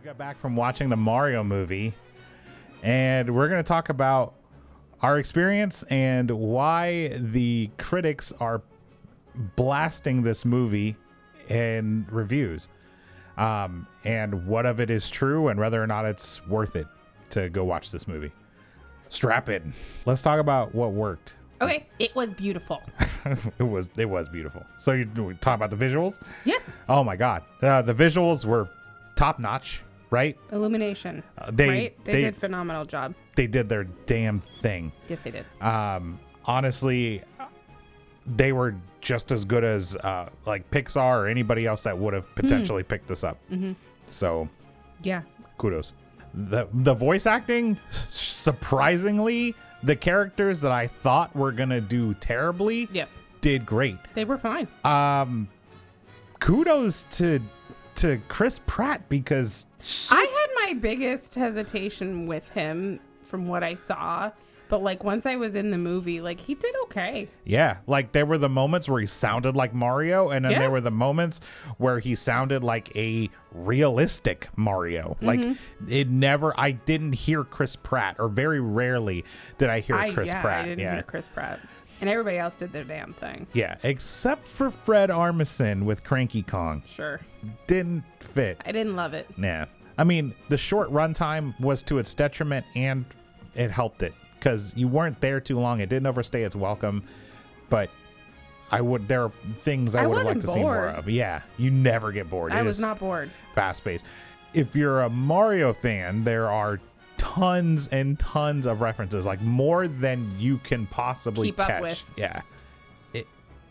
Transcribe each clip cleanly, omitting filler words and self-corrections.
just got back from watching the Mario movie, and we're going to talk about our experience and why the critics are blasting this movie in reviews, and what of it is true and whether or not it's worth it to go watch this movie. Strap in. Let's talk about what worked. Okay, it was beautiful. It was beautiful. So you talk about the visuals? Yes. Oh my God. The visuals were top notch, right? Illumination. They did a phenomenal job. They did their damn thing. Yes, they did. Honestly, they were just as good as like Pixar or anybody else that would have potentially picked this up. Mm-hmm. So, yeah, kudos. The voice acting, surprisingly, the characters that I thought were gonna do terribly, did great. They were fine. Kudos to Chris Pratt, because I had my biggest hesitation with him from what I saw, but like once I was in the movie, like he did okay. Yeah, like there were the moments where he sounded like Mario, and then there were the moments where he sounded like a realistic Mario. Mm-hmm. Like I didn't hear Chris Pratt, or very rarely did I hear Chris Pratt. I didn't hear Chris Pratt. And everybody else did their damn thing. Yeah, except for Fred Armisen with Cranky Kong. Sure. Didn't fit. I didn't love it. Nah. I mean, the short runtime was to its detriment, and it helped it, because you weren't there too long. It didn't overstay its welcome, but there are things I would have liked to see more of. Yeah, you never get bored. I was not bored. Fast-paced. If you're a Mario fan, there are tons and tons of references, like more than you can possibly keep catch. Up with. Yeah.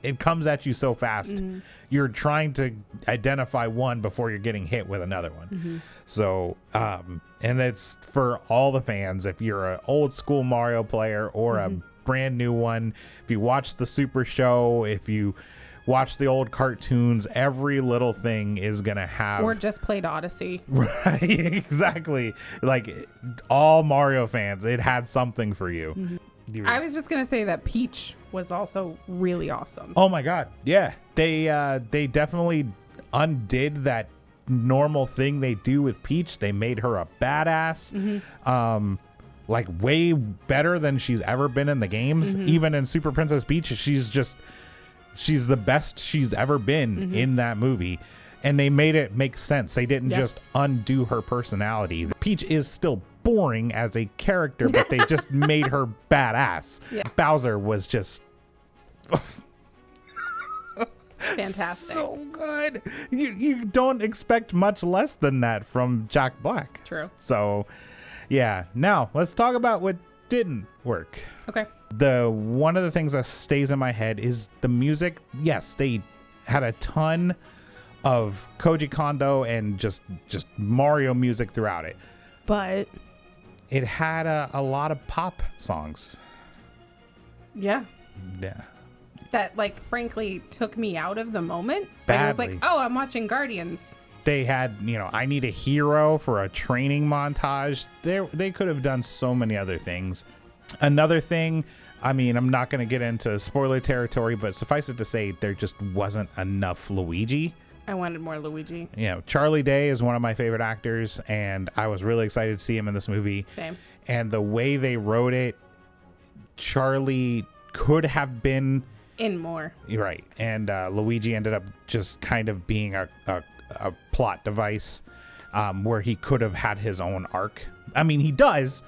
It comes at you so fast. Mm-hmm. You're trying to identify one before you're getting hit with another one. Mm-hmm. So, and it's for all the fans. If you're an old school Mario player or a brand new one, if you watch the Super Show, if you watch the old cartoons, every little thing is going to have... Or just played Odyssey. Right, exactly. Like, all Mario fans, it had something for you. Mm-hmm. I was just going to say that Peach was also really awesome. Oh my God. Yeah. They definitely undid that normal thing they do with Peach. They made her a badass. Mm-hmm. Like way better than she's ever been in the games. Mm-hmm. Even in Super Princess Peach, she's the best she's ever been in that movie. And they made it make sense. They didn't just undo her personality. Peach is still boring as a character, but they just made her badass. Yeah. Bowser was just fantastic. So good. You don't expect much less than that from Jack Black. True. So, yeah. Now, let's talk about what didn't work. Okay. One of the things that stays in my head is the music. Yes, they had a ton of Koji Kondo and just Mario music throughout it. But it had a lot of pop songs. Yeah. Yeah. That, like, frankly, took me out of the moment. Badly. I was like, oh, I'm watching Guardians. They had, I Need a Hero for a training montage. They could have done so many other things. Another thing, I mean, I'm not going to get into spoiler territory, but suffice it to say, there just wasn't enough Luigi. I wanted more Luigi. Charlie Day is one of my favorite actors, and I was really excited to see him in this movie. Same. And the way they wrote it, Charlie could have been in more. Right. And Luigi ended up just kind of being a plot device, where he could have had his own arc. I mean, he does,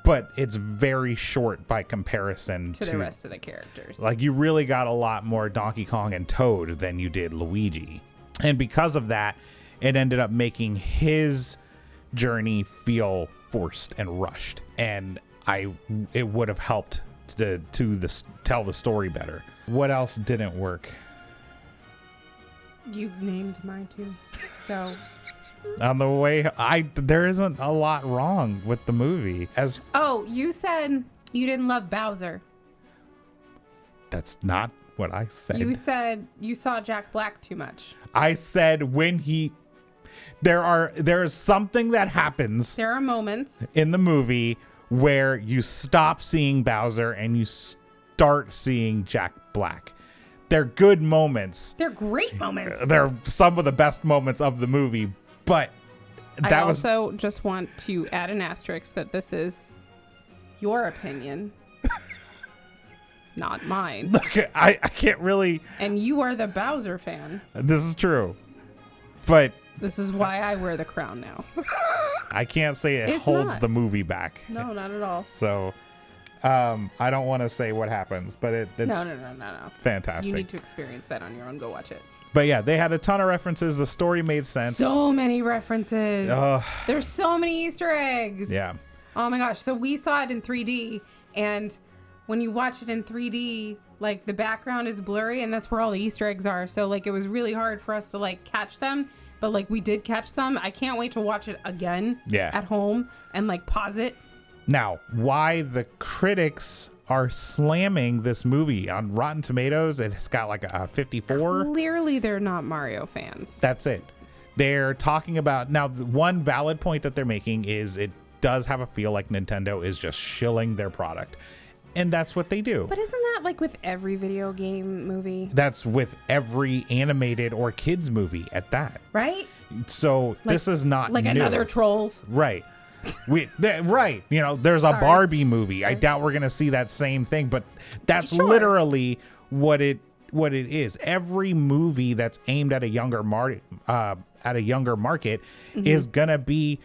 but it's very short by comparison to the rest of the characters. Like, you really got a lot more Donkey Kong and Toad than you did Luigi. And because of that, it ended up making his journey feel forced and rushed. And it would have helped to tell the story better. What else didn't work? You named mine too. So on the way, there isn't a lot wrong with the movie. You said you didn't love Bowser. That's not what I said. You said you saw Jack Black too much. I said there is something that happens. There are moments in the movie where you stop seeing Bowser and you start seeing Jack Black. They're good moments. They're great moments. They're some of the best moments of the movie, but I also just want to add an asterisk that this is your opinion, not mine. Look, I can't really. And you are the Bowser fan. This is true. But this is why I wear the crown now. I can't say it holds the movie back. No, not at all. So I don't want to say what happens, but it's no. fantastic. You need to experience that on your own. Go watch it. But yeah, they had a ton of references. The story made sense. So many references. There's so many Easter eggs. Yeah. Oh my gosh. So we saw it in 3D, and when you watch it in 3D, like the background is blurry, and that's where all the Easter eggs are. So like it was really hard for us to like catch them, but like we did catch them. I can't wait to watch it again at home and like pause it. Now, why the critics are slamming this movie on Rotten Tomatoes? It's got like a 54. Clearly, they're not Mario fans. That's it. They're talking about now. The one valid point that they're making is it does have a feel like Nintendo is just shilling their product. And that's what they do. But isn't that like with every video game movie? That's with every animated or kids movie at that. Right? So this is not like new. Another Trolls. Right. Right. You know, there's a Barbie movie. I doubt we're going to see that same thing, but that's literally what it is. Every movie that's aimed at a younger market is going to be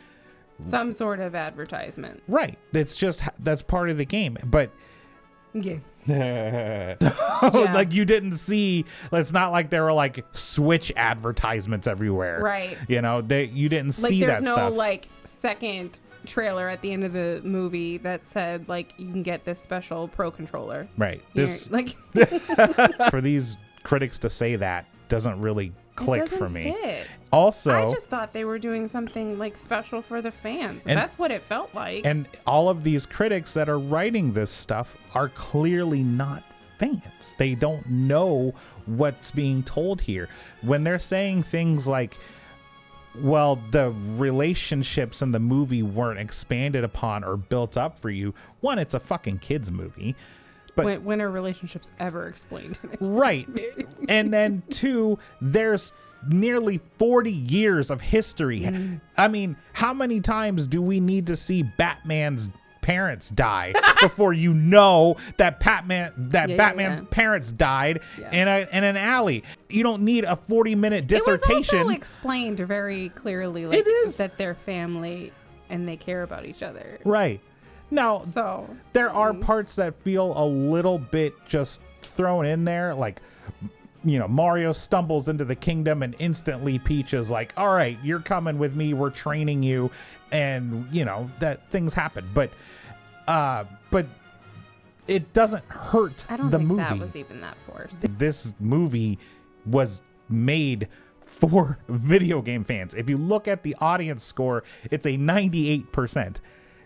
some sort of advertisement. Right. That's part of the game. But like you didn't see, it's not like there were like Switch advertisements everywhere. Right. You know, you didn't see that stuff. There's no like second trailer at the end of the movie that said like you can get this special Pro controller. Right. This like for these critics to say that doesn't really click for me. Fit. Also, I just thought they were doing something like special for the fans. And that's what it felt like. And all of these critics that are writing this stuff are clearly not fans. They don't know what's being told here. When they're saying things like, well, the relationships in the movie weren't expanded upon or built up for you. One, it's a fucking kids movie. But when are relationships ever explained? Right. And then two, there's nearly 40 years of history. I mean, how many times do we need to see Batman's parents die before you know that Batman's parents died in an alley? You don't need a 40-minute dissertation. It was also explained very clearly, like, that they're family and they care about each other. Right. Now, there are parts that feel a little bit just thrown in there, like, you know, Mario stumbles into the kingdom and instantly Peach is like, all right, you're coming with me, we're training you, and you know that things happen, but it doesn't hurt the movie. I don't think that was even that forced. This movie was made for video game fans. If you look at the audience score, it's a 98%.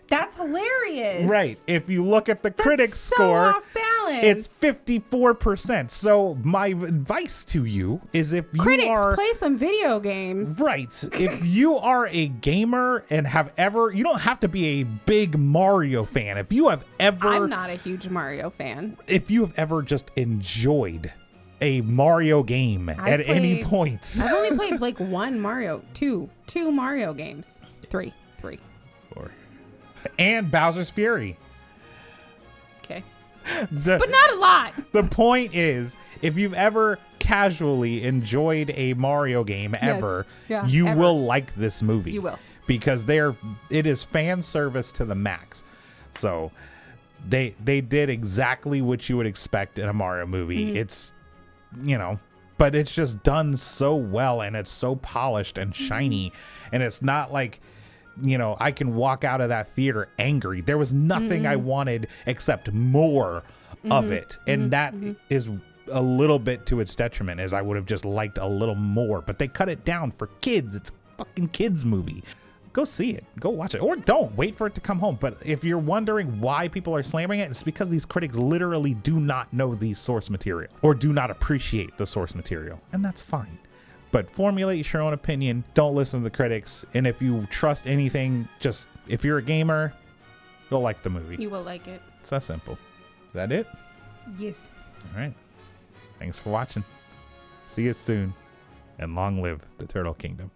That's hilarious. Right. If you look at the critics score, off balance. It's 54%. So my advice to you is if you play some video games. Right. If you are a gamer and you don't have to be a big Mario fan. If you have ever I'm not a huge Mario fan. If you have ever just enjoyed a Mario game any point. I've only played like two Mario games. Three. 4. And Bowser's Fury. Okay. But not a lot. The point is, if you've ever casually enjoyed a Mario game you will like this movie. You will. Because it is fan service to the max. So they did exactly what you would expect in a Mario movie. Mm-hmm. It's, you know, but it's just done so well and it's so polished and shiny. And it's not like, you know, I can walk out of that theater angry. There was nothing I wanted except more of it. And that is a little bit to its detriment, as I would have just liked a little more. But they cut it down for kids. It's a fucking kids movie. Go see it. Go watch it. Or don't. Wait for it to come home. But if you're wondering why people are slamming it, it's because these critics literally do not know the source material or do not appreciate the source material. And that's fine. But formulate your own opinion. Don't listen to the critics. And if you trust anything, if you're a gamer, you'll like the movie. You will like it. It's that simple. Is that it? Yes. All right. Thanks for watching. See you soon. And long live the Turtle Kingdom.